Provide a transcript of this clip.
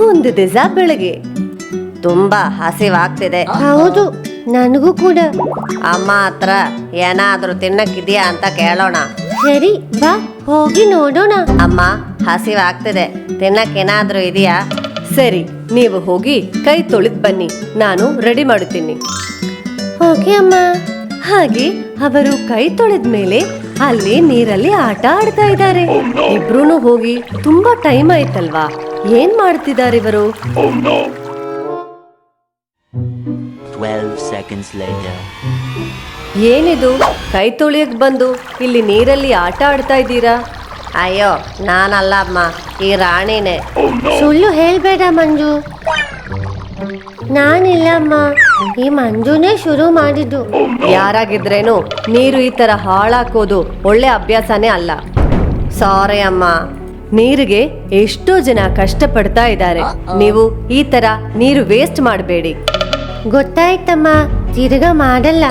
ಒಂದು ದಿವಸ ಬೆಳಗ್ಗೆ ತುಂಬಾ ಹಸಿವಾಗ್ತಿದೆ. ಹೌದು, ನನಗೂ ಕೂಡ. ಅಮ್ಮ ಹತ್ರ ಏನಾದ್ರೂ ತಿನ್ನಕ್ಕಿದ್ಯಾ ಅಂತ ಕೇಳೋಣ. ಸರಿ, ಬಾ ಹೋಗಿ ನೋಡೋಣ. ಅಮ್ಮ, ಹಸಿವಾಗ್ತಿದೆ, ತಿನ್ನಕ್ಕೇನಾದ್ರೂ ಇದೆಯಾ? ಸರಿ, ನೀವು ಹೋಗಿ ಕೈ ತೊಳೆದ್ ಬನ್ನಿ, ನಾನು ರೆಡಿ ಮಾಡುತ್ತೀನಿ. ಓಕೆ ಅಮ್ಮ. ಹಾಗೆ ಅವರು ಕೈ ತೊಳೆದ ಮೇಲೆ ಅಲ್ಲಿ ನೀರಲ್ಲಿ ಆಟ ಆಡ್ತಾ ಇದ್ದಾರೆ. ಇಬ್ರು ಹೋಗಿ ತುಂಬಾ ಟೈಮ್ ಆಯ್ತಲ್ವಾ, ಏನ್ ಮಾಡ್ತಿದ್ದಾರೆ ಇವರು? 12 seconds later. ಏನಿದು, ಕೈ ತೊಳೆಯಕ್ ಬಂದು ಇಲ್ಲಿ ನೀರಲ್ಲಿ ಆಟ ಆಡ್ತಾ ಇದ್ದೀರಾ? ಅಯ್ಯೋ, ನಾನಲ್ಲ ಅಮ್ಮ, ಈ ರಾಣಿನೇ. ಸುಳ್ಳು ಹೇಳ್ಬೇಡ ಮಂಜು. ನಾನಿಲ್ಲ ಅಮ್ಮ, ಈ ಮಂಜುನೇ ಶುರು ಮಾಡಿದ್ದು. ಯಾರಾಗಿದ್ರೇನು ನೀರು ಈ ತರ ಹಾಳಾಕೋದು ಒಳ್ಳೆ ಅಭ್ಯಾಸನೇ ಅಲ್ಲ. ಸಾರಿ ಅಮ್ಮ, ನೀರಿಗೆ ಎಷ್ಟೋ ಜನ ಕಷ್ಟಪಡ್ತಾ ಇದ್ದಾರೆ. ನೀವು ಈ ತರ ನೀರು ವೇಸ್ಟ್ ಮಾಡಬೇಡಿ. ಗೊತ್ತಾಯ್ತಮ್ಮ, ತಿರ್ಗಾ ಮಾಡಲ್ಲ.